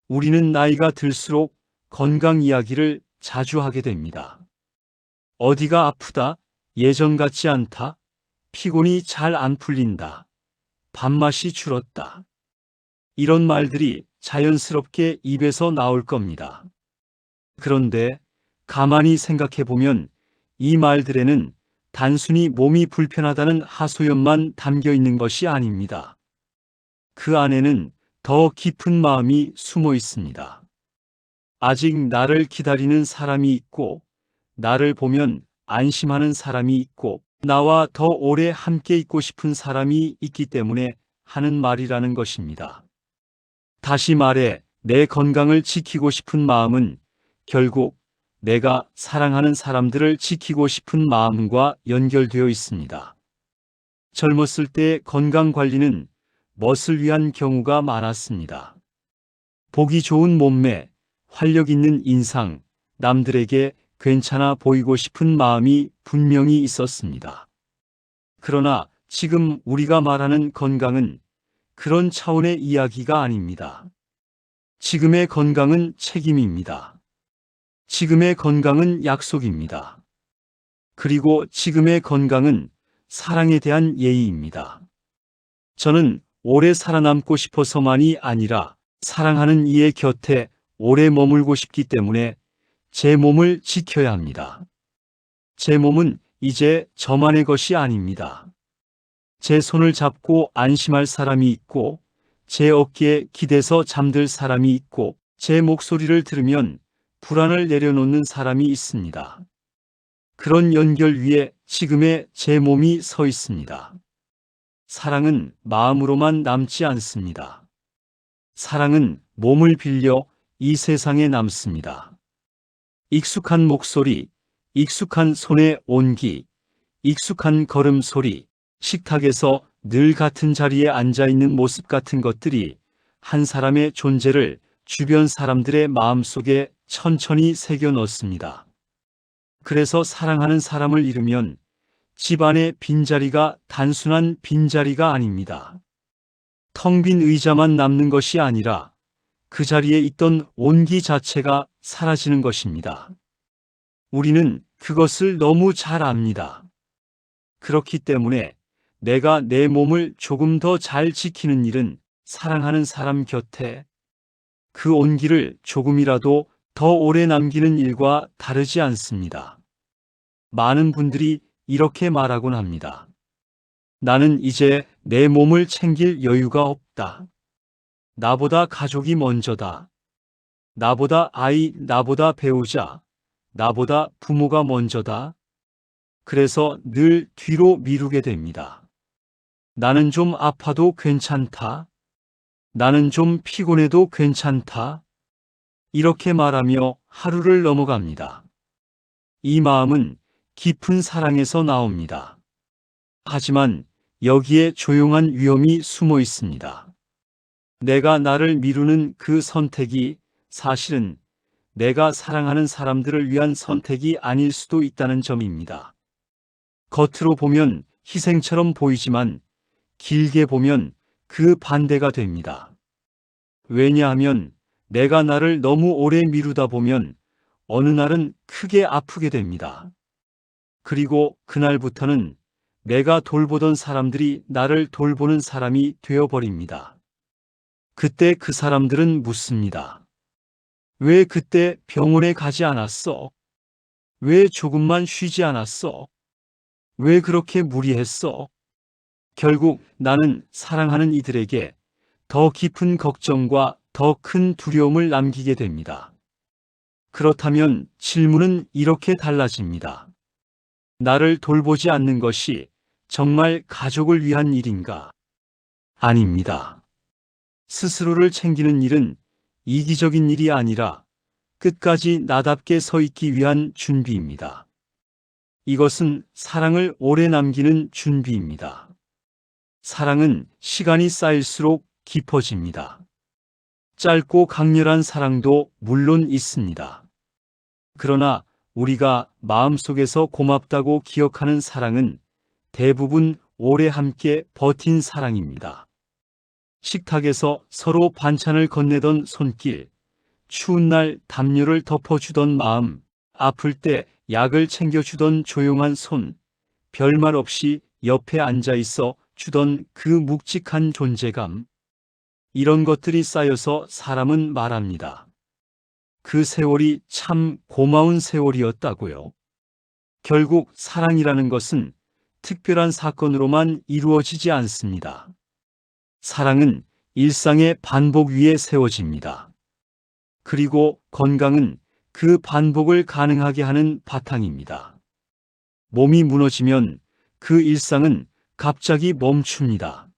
우리는 나이가 들수록 건강 이야기를 자주 하게 됩니다. 어디가 아프다, 예전 같지 않다, 피곤이 잘 안 풀린다, 밥맛이 줄었다. 이런 말들이 자연스럽게 입에서 나올 겁니다. 그런데 가만히 생각해 보면 이 말들에는 단순히 몸이 불편하다는 하소연만 담겨 있는 것이 아닙니다. 그 안에는 더 깊은 마음이 숨어 있습니다. 아직 나를 기다리는 사람이 있고, 나를 보면 안심하는 사람이 있고, 나와 더 오래 함께 있고 싶은 사람이 있기 때문에 하는 말이라는 것입니다. 다시 말해, 내 건강을 지키고 싶은 마음은 결국 내가 사랑하는 사람들을 지키고 싶은 마음과 연결되어 있습니다. 젊었을 때 건강 관리는 멋을 위한 경우가 많았습니다. 보기 좋은 몸매, 활력 있는 인상, 남들에게 괜찮아 보이고 싶은 마음이 분명히 있었습니다. 그러나 지금 우리가 말하는 건강은 그런 차원의 이야기가 아닙니다. 지금의 건강은 책임입니다. 지금의 건강은 약속입니다. 그리고 지금의 건강은 사랑에 대한 예의입니다. 저는 오래 살아남고 싶어서만이 아니라 사랑하는 이의 곁에 오래 머물고 싶기 때문에 제 몸을 지켜야 합니다. 제 몸은 이제 저만의 것이 아닙니다. 제 손을 잡고 안심할 사람이 있고, 제 어깨에 기대서 잠들 사람이 있고, 제 목소리를 들으면 불안을 내려놓는 사람이 있습니다. 그런 연결 위에 지금의 제 몸이 서 있습니다. 사랑은 마음으로만 남지 않습니다. 사랑은 몸을 빌려 이 세상에 남습니다. 익숙한 목소리, 익숙한 손의 온기, 익숙한 걸음소리, 식탁에서 늘 같은 자리에 앉아 있는 모습 같은 것들이 한 사람의 존재를 주변 사람들의 마음속에 천천히 새겨 넣습니다. 그래서 사랑하는 사람을 잃으면 집안의 빈자리가 단순한 빈자리가 아닙니다. 텅 빈 의자만 남는 것이 아니라 그 자리에 있던 온기 자체가 사라지는 것입니다. 우리는 그것을 너무 잘 압니다. 그렇기 때문에 내가 내 몸을 조금 더 잘 지키는 일은 사랑하는 사람 곁에 그 온기를 조금이라도 더 오래 남기는 일과 다르지 않습니다. 많은 분들이 이렇게 말하곤 합니다. 나는 이제 내 몸을 챙길 여유가 없다. 나보다 가족이 먼저다. 나보다 아이, 나보다 배우자, 나보다 부모가 먼저다. 그래서 늘 뒤로 미루게 됩니다. 나는 좀 아파도 괜찮다. 나는 좀 피곤해도 괜찮다. 이렇게 말하며 하루를 넘어갑니다. 이 마음은 깊은 사랑에서 나옵니다. 하지만 여기에 조용한 위험이 숨어 있습니다. 내가 나를 미루는 그 선택이 사실은 내가 사랑하는 사람들을 위한 선택이 아닐 수도 있다는 점입니다. 겉으로 보면 희생처럼 보이지만 길게 보면 그 반대가 됩니다. 왜냐하면 내가 나를 너무 오래 미루다 보면 어느 날은 크게 아프게 됩니다. 그리고 그날부터는 내가 돌보던 사람들이 나를 돌보는 사람이 되어버립니다. 그때 그 사람들은 묻습니다. 왜 그때 병원에 가지 않았어? 왜 조금만 쉬지 않았어? 왜 그렇게 무리했어? 결국 나는 사랑하는 이들에게 더 깊은 걱정과 더 큰 두려움을 남기게 됩니다. 그렇다면 질문은 이렇게 달라집니다. 나를 돌보지 않는 것이 정말 가족을 위한 일인가? 아닙니다. 스스로를 챙기는 일은 이기적인 일이 아니라 끝까지 나답게 서 있기 위한 준비입니다. 이것은 사랑을 오래 남기는 준비입니다. 사랑은 시간이 쌓일수록 깊어집니다. 짧고 강렬한 사랑도 물론 있습니다. 그러나 우리가 마음속에서 고맙다고 기억하는 사랑은 대부분 오래 함께 버틴 사랑입니다. 식탁에서 서로 반찬을 건네던 손길, 추운 날 담요를 덮어주던 마음, 아플 때 약을 챙겨주던 조용한 손, 별말 없이 옆에 앉아 있어 주던 그 묵직한 존재감. 이런 것들이 쌓여서 사람은 말합니다. 그 세월이 참 고마운 세월이었다고요. 결국 사랑이라는 것은 특별한 사건으로만 이루어지지 않습니다. 사랑은 일상의 반복 위에 세워집니다. 그리고 건강은 그 반복을 가능하게 하는 바탕입니다. 몸이 무너지면 그 일상은 갑자기 멈춥니다.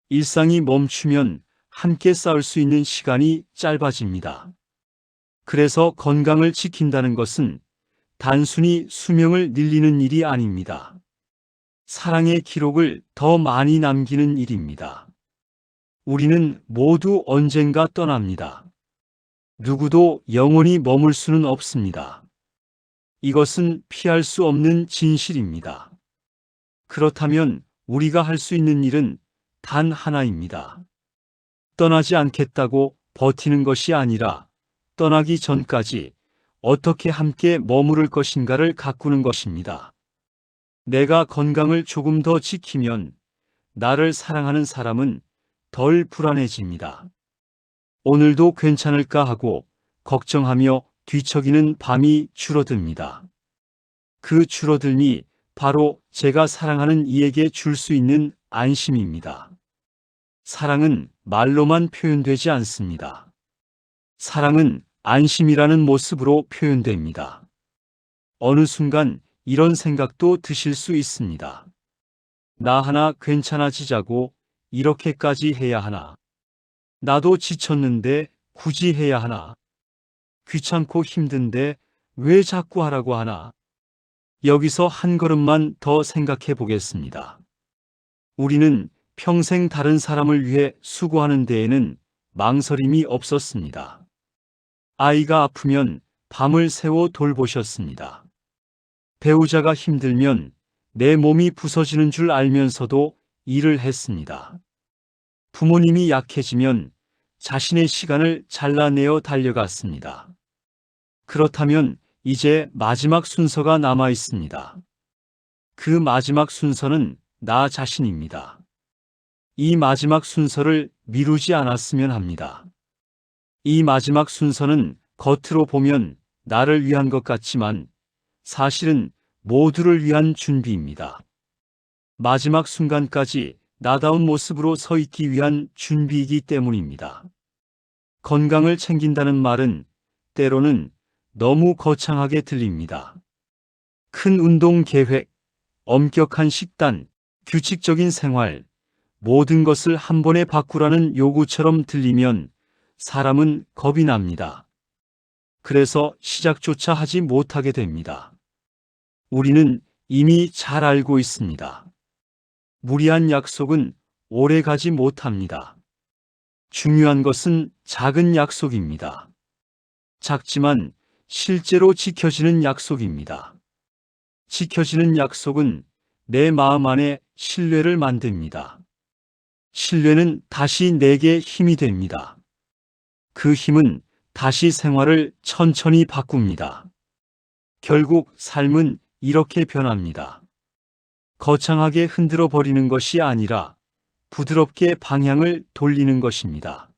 일상이 멈추면 함께 싸울 수 있는 시간이 짧아집니다. 그래서 건강을 지킨다는 것은 단순히 수명을 늘리는 일이 아닙니다. 사랑의 기록을 더 많이 남기는 일입니다. 우리는 모두 언젠가 떠납니다. 누구도 영원히 머물 수는 없습니다. 이것은 피할 수 없는 진실입니다. 그렇다면 우리가 할 수 있는 일은 단 하나입니다. 떠나지 않겠다고 버티는 것이 아니라 떠나기 전까지 어떻게 함께 머무를 것인가를 가꾸는 것입니다. 내가 건강을 조금 더 지키면 나를 사랑하는 사람은 덜 불안해집니다. 오늘도 괜찮을까 하고 걱정하며 뒤척이는 밤이 줄어듭니다. 그 줄어들미 바로 제가 사랑하는 이에게 줄 수 있는 안심입니다. 사랑은 말로만 표현되지 않습니다. 사랑은 안심이라는 모습으로 표현됩니다. 어느 순간 이런 생각도 드실 수 있습니다. 나 하나 괜찮아지자고 이렇게까지 해야 하나? 나도 지쳤는데 굳이 해야 하나? 귀찮고 힘든데 왜 자꾸 하라고 하나? 여기서 한 걸음만 더 생각해 보겠습니다. 우리는 평생 다른 사람을 위해 수고하는 데에는 망설임이 없었습니다. 아이가 아프면 밤을 새워 돌보셨습니다. 배우자가 힘들면 내 몸이 부서지는 줄 알면서도 일을 했습니다. 부모님이 약해지면 자신의 시간을 잘라내어 달려갔습니다. 그렇다면 이제 마지막 순서가 남아 있습니다. 그 마지막 순서는 나 자신입니다. 이 마지막 순서를 미루지 않았으면 합니다. 이 마지막 순서는 겉으로 보면 나를 위한 것 같지만 사실은 모두를 위한 준비입니다. 마지막 순간까지 나다운 모습으로 서 있기 위한 준비이기 때문입니다. 건강을 챙긴다는 말은 때로는 너무 거창하게 들립니다. 큰 운동 계획, 엄격한 식단, 규칙적인 생활, 모든 것을 한 번에 바꾸라는 요구처럼 들리면 사람은 겁이 납니다. 그래서 시작조차 하지 못하게 됩니다. 우리는 이미 잘 알고 있습니다. 무리한 약속은 오래 가지 못합니다. 중요한 것은 작은 약속입니다. 작지만 실제로 지켜지는 약속입니다. 지켜지는 약속은 내 마음 안에 신뢰를 만듭니다. 신뢰는 다시 내게 힘이 됩니다. 그 힘은 다시 생활을 천천히 바꿉니다. 결국 삶은 이렇게 변합니다. 거창하게 흔들어 버리는 것이 아니라 부드럽게 방향을 돌리는 것입니다.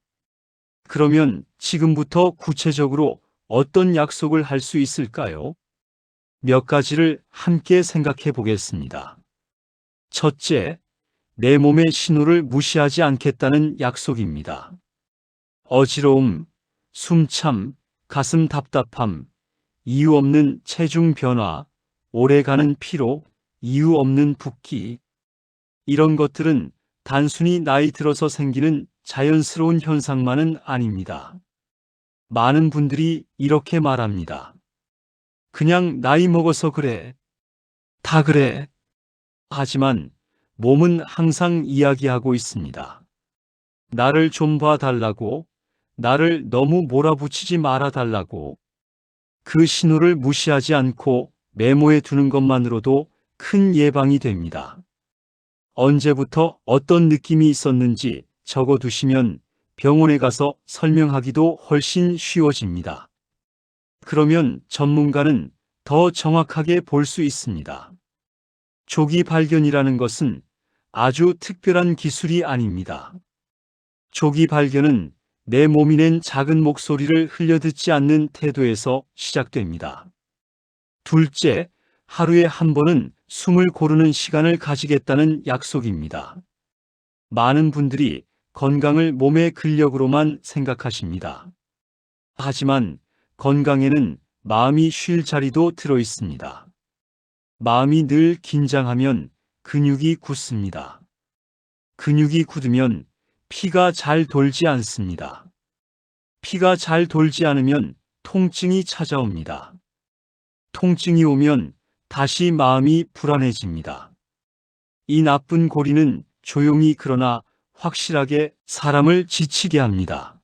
그러면 지금부터 구체적으로 어떤 약속을 할 수 있을까요? 몇 가지를 함께 생각해 보겠습니다. 첫째, 내 몸의 신호를 무시하지 않겠다는 약속입니다. 어지러움, 숨참, 가슴 답답함, 이유 없는 체중 변화, 오래가는 피로, 이유 없는 붓기. 이런 것들은 단순히 나이 들어서 생기는 자연스러운 현상만은 아닙니다. 많은 분들이 이렇게 말합니다. 그냥 나이 먹어서 그래. 다 그래. 하지만 몸은 항상 이야기하고 있습니다. 나를 좀 봐달라고, 나를 너무 몰아붙이지 말아달라고. 그 신호를 무시하지 않고 메모해 두는 것만으로도 큰 예방이 됩니다. 언제부터 어떤 느낌이 있었는지 적어 두시면 병원에 가서 설명하기도 훨씬 쉬워집니다. 그러면 전문가는 더 정확하게 볼 수 있습니다. 조기 발견이라는 것은 아주 특별한 기술이 아닙니다. 조기 발견은 내 몸이 낸 작은 목소리를 흘려듣지 않는 태도에서 시작됩니다. 둘째, 하루에 한 번은 숨을 고르는 시간을 가지겠다는 약속입니다. 많은 분들이 건강을 몸의 근력으로만 생각하십니다. 하지만 건강에는 마음이 쉴 자리도 들어 있습니다. 마음이 늘 긴장하면 근육이 굳습니다. 근육이 굳으면 피가 잘 돌지 않습니다. 피가 잘 돌지 않으면 통증이 찾아옵니다. 통증이 오면 다시 마음이 불안해집니다. 이 나쁜 고리는 조용히 그러나 확실하게 사람을 지치게 합니다.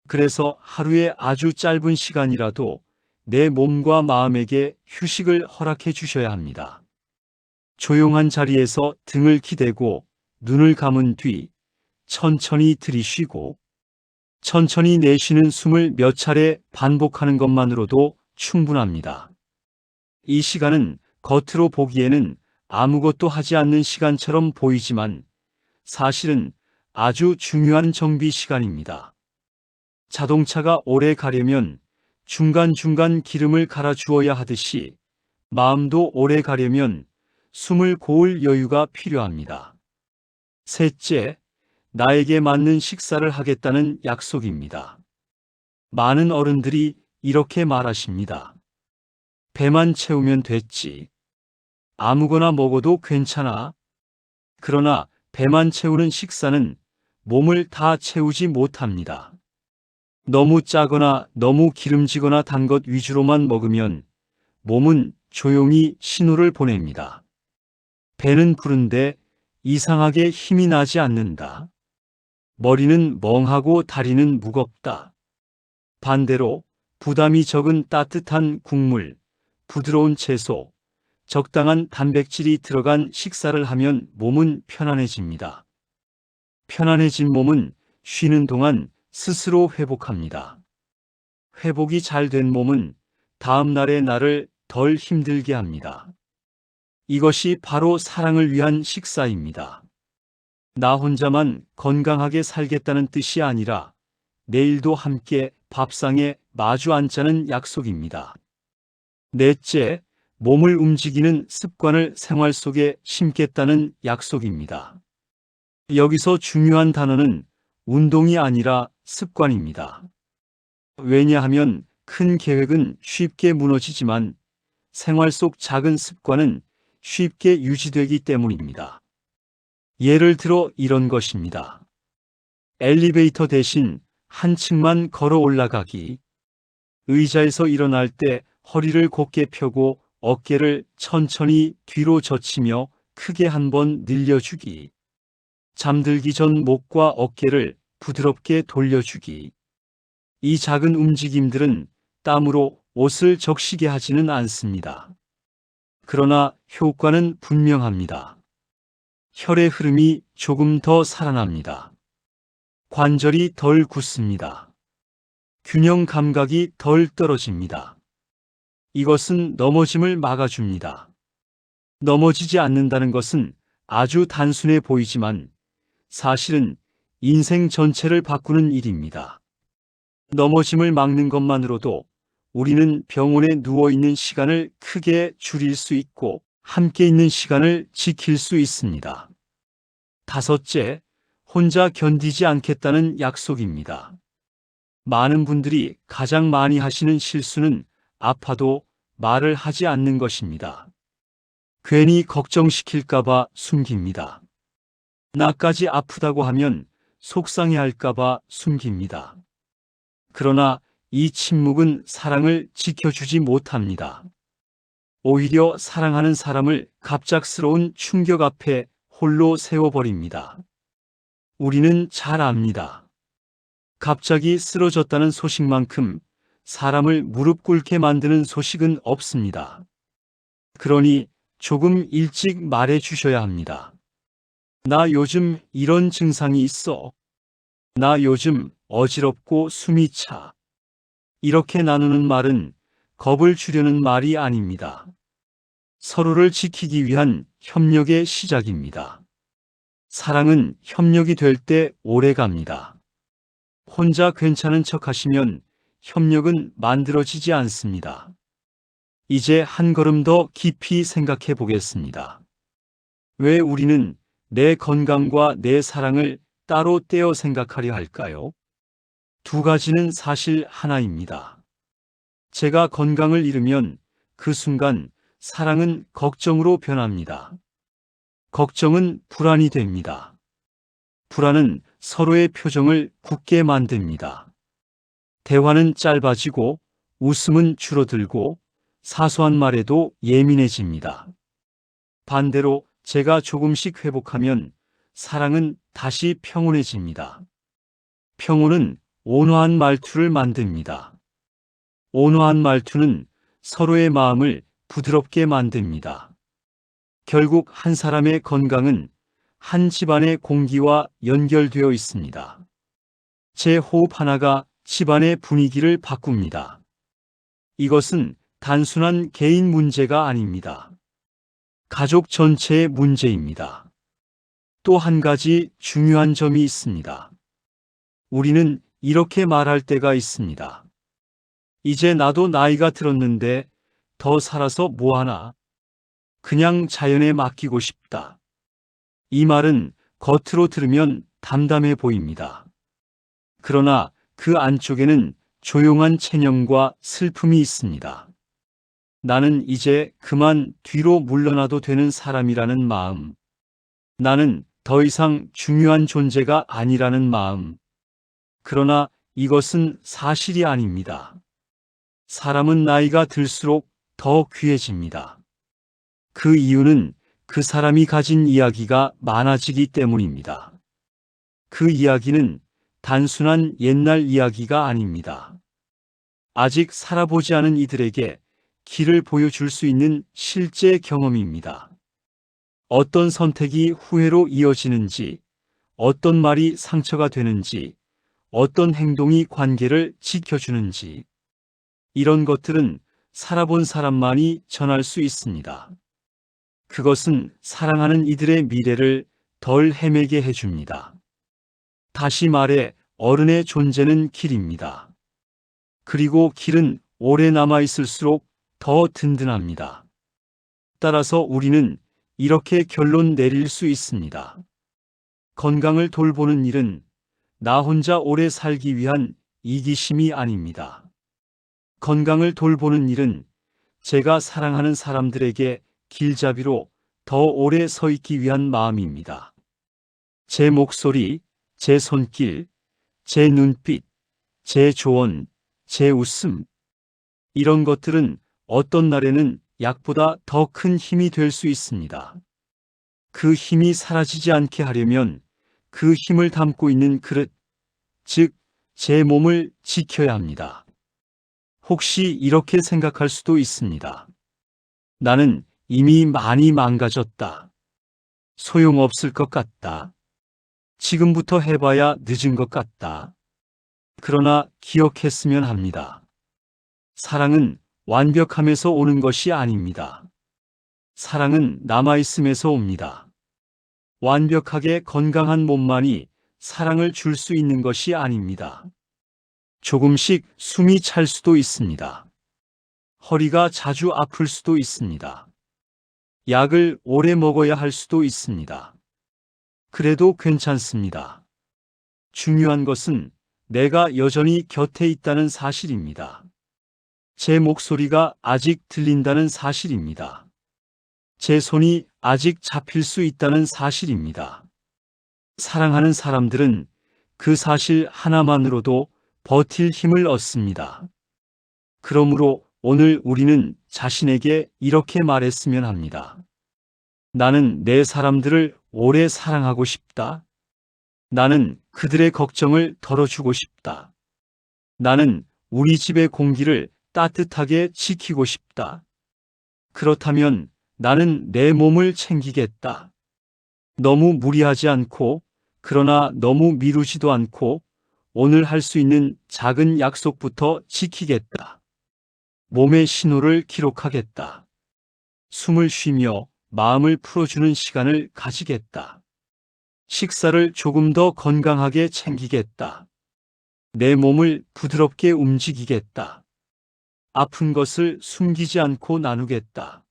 그래서 하루에 아주 짧은 시간이라도 내 몸과 마음에게 휴식을 허락해 주셔야 합니다. 조용한 자리에서 등을 기대고 눈을 감은 뒤 천천히 들이쉬고 천천히 내쉬는 숨을 몇 차례 반복하는 것만으로도 충분합니다. 이 시간은 겉으로 보기에는 아무것도 하지 않는 시간처럼 보이지만 사실은 아주 중요한 정비 시간입니다. 자동차가 오래 가려면 중간중간 기름을 갈아 주어야 하듯이 마음도 오래 가려면 숨을 고을 여유가 필요합니다. 셋째, 나에게 맞는 식사를 하겠다는 약속입니다. 많은 어른들이 이렇게 말하십니다. 배만 채우면 됐지. 아무거나 먹어도 괜찮아. 그러나 배만 채우는 식사는 몸을 다 채우지 못합니다. 너무 짜거나 너무 기름지거나 단 것 위주로만 먹으면 몸은 조용히 신호를 보냅니다. 배는 부른데 이상하게 힘이 나지 않는다. 머리는 멍하고 다리는 무겁다. 반대로 부담이 적은 따뜻한 국물, 부드러운 채소, 적당한 단백질이 들어간 식사를 하면 몸은 편안해집니다. 편안해진 몸은 쉬는 동안 스스로 회복합니다. 회복이 잘 된 몸은 다음 날의 나를 덜 힘들게 합니다. 이것이 바로 사랑을 위한 식사입니다. 나 혼자만 건강하게 살겠다는 뜻이 아니라 내일도 함께 밥상에 마주 앉자는 약속입니다. 넷째, 몸을 움직이는 습관을 생활 속에 심겠다는 약속입니다. 여기서 중요한 단어는 운동이 아니라 습관입니다. 왜냐하면 큰 계획은 쉽게 무너지지만 생활 속 작은 습관은 쉽게 유지되기 때문입니다. 예를 들어 이런 것입니다. 엘리베이터 대신 한 층만 걸어 올라가기. 의자에서 일어날 때 허리를 곧게 펴고 어깨를 천천히 뒤로 젖히며 크게 한번 늘려주기. 잠들기 전 목과 어깨를 부드럽게 돌려주기. 이 작은 움직임들은 땀으로 옷을 적시게 하지는 않습니다. 그러나 효과는 분명합니다. 혈의 흐름이 조금 더 살아납니다. 관절이 덜 굳습니다. 균형 감각이 덜 떨어집니다. 이것은 넘어짐을 막아줍니다. 넘어지지 않는다는 것은 아주 단순해 보이지만 사실은 인생 전체를 바꾸는 일입니다. 넘어짐을 막는 것만으로도 우리는 병원에 누워있는 시간을 크게 줄일 수 있고 함께 있는 시간을 지킬 수 있습니다. 다섯째, 혼자 견디지 않겠다는 약속입니다. 많은 분들이 가장 많이 하시는 실수는 아파도 말을 하지 않는 것입니다. 괜히 걱정시킬까봐 숨깁니다. 나까지 아프다고 하면 속상해할까봐 숨깁니다. 그러나 이 침묵은 사랑을 지켜주지 못합니다. 오히려 사랑하는 사람을 갑작스러운 충격 앞에 홀로 세워버립니다. 우리는 잘 압니다. 갑자기 쓰러졌다는 소식만큼 사람을 무릎 꿇게 만드는 소식은 없습니다. 그러니 조금 일찍 말해 주셔야 합니다. 나 요즘 이런 증상이 있어. 나 요즘 어지럽고 숨이 차. 이렇게 나누는 말은 겁을 주려는 말이 아닙니다. 서로를 지키기 위한 협력의 시작입니다. 사랑은 협력이 될 때 오래 갑니다. 혼자 괜찮은 척 하시면 협력은 만들어지지 않습니다. 이제 한 걸음 더 깊이 생각해 보겠습니다. 왜 우리는 내 건강과 내 사랑을 따로 떼어 생각하려 할까요? 두 가지는 사실 하나입니다. 제가 건강을 잃으면 그 순간 사랑은 걱정으로 변합니다. 걱정은 불안이 됩니다. 불안은 서로의 표정을 굳게 만듭니다. 대화는 짧아지고 웃음은 줄어들고 사소한 말에도 예민해집니다. 반대로 제가 조금씩 회복하면 사랑은 다시 평온해집니다. 평온은 온화한 말투를 만듭니다. 온화한 말투는 서로의 마음을 부드럽게 만듭니다. 결국 한 사람의 건강은 한 집안의 공기와 연결되어 있습니다. 제 호흡 하나가 집안의 분위기를 바꿉니다. 이것은 단순한 개인 문제가 아닙니다. 가족 전체의 문제입니다. 또 한 가지 중요한 점이 있습니다. 우리는 이렇게 말할 때가 있습니다. 이제 나도 나이가 들었는데 더 살아서 뭐하나? 그냥 자연에 맡기고 싶다. 이 말은 겉으로 들으면 담담해 보입니다. 그러나 그 안쪽에는 조용한 체념과 슬픔이 있습니다. 나는 이제 그만 뒤로 물러나도 되는 사람이라는 마음. 나는 더 이상 중요한 존재가 아니라는 마음. 그러나 이것은 사실이 아닙니다. 사람은 나이가 들수록 더 귀해집니다. 그 이유는 그 사람이 가진 이야기가 많아지기 때문입니다. 그 이야기는 단순한 옛날 이야기가 아닙니다. 아직 살아보지 않은 이들에게 길을 보여줄 수 있는 실제 경험입니다. 어떤 선택이 후회로 이어지는지, 어떤 말이 상처가 되는지, 어떤 행동이 관계를 지켜주는지, 이런 것들은 살아본 사람만이 전할 수 있습니다. 그것은 사랑하는 이들의 미래를 덜 헤매게 해줍니다. 다시 말해 어른의 존재는 길입니다. 그리고 길은 오래 남아있을수록 더 든든합니다. 따라서 우리는 이렇게 결론 내릴 수 있습니다. 건강을 돌보는 일은 나 혼자 오래 살기 위한 이기심이 아닙니다. 건강을 돌보는 일은 제가 사랑하는 사람들에게 길잡이로 더 오래 서 있기 위한 마음입니다. 제 목소리, 제 손길, 제 눈빛, 제 조언, 제 웃음. 이런 것들은 어떤 날에는 약보다 더 큰 힘이 될 수 있습니다. 그 힘이 사라지지 않게 하려면 그 힘을 담고 있는 그릇, 즉, 제 몸을 지켜야 합니다. 혹시 이렇게 생각할 수도 있습니다. 나는 이미 많이 망가졌다. 소용없을 것 같다. 지금부터 해봐야 늦은 것 같다. 그러나 기억했으면 합니다. 사랑은 완벽함에서 오는 것이 아닙니다. 사랑은 남아있음에서 옵니다. 완벽하게 건강한 몸만이 사랑을 줄 수 있는 것이 아닙니다. 조금씩 숨이 찰 수도 있습니다. 허리가 자주 아플 수도 있습니다. 약을 오래 먹어야 할 수도 있습니다. 그래도 괜찮습니다. 중요한 것은 내가 여전히 곁에 있다는 사실입니다. 제 목소리가 아직 들린다는 사실입니다. 제 손이 아직 잡힐 수 있다는 사실입니다. 사랑하는 사람들은 그 사실 하나만으로도 버틸 힘을 얻습니다. 그러므로 오늘 우리는 자신에게 이렇게 말했으면 합니다. 나는 내 사람들을 오래 사랑하고 싶다. 나는 그들의 걱정을 덜어주고 싶다. 나는 우리 집의 공기를 따뜻하게 지키고 싶다. 그렇다면 나는 내 몸을 챙기겠다. 너무 무리하지 않고, 그러나 너무 미루지도 않고, 오늘 할 수 있는 작은 약속부터 지키겠다. 몸의 신호를 기록하겠다. 숨을 쉬며 마음을 풀어주는 시간을 가지겠다. 식사를 조금 더 건강하게 챙기겠다. 내 몸을 부드럽게 움직이겠다. 아픈 것을 숨기지 않고 나누겠다.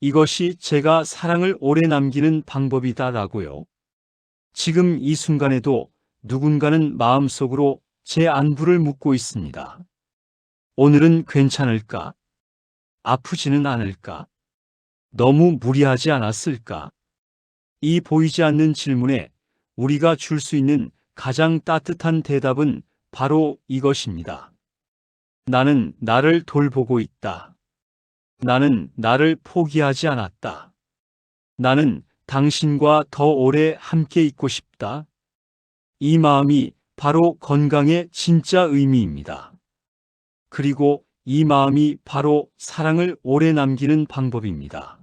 이것이 제가 사랑을 오래 남기는 방법이다라고요. 지금 이 순간에도 누군가는 마음속으로 제 안부를 묻고 있습니다. 오늘은 괜찮을까? 아프지는 않을까? 너무 무리하지 않았을까? 이 보이지 않는 질문에 우리가 줄 수 있는 가장 따뜻한 대답은 바로 이것입니다. 나는 나를 돌보고 있다. 나는 나를 포기하지 않았다. 나는 당신과 더 오래 함께 있고 싶다. 이 마음이 바로 건강의 진짜 의미입니다. 그리고 이 마음이 바로 사랑을 오래 남기는 방법입니다.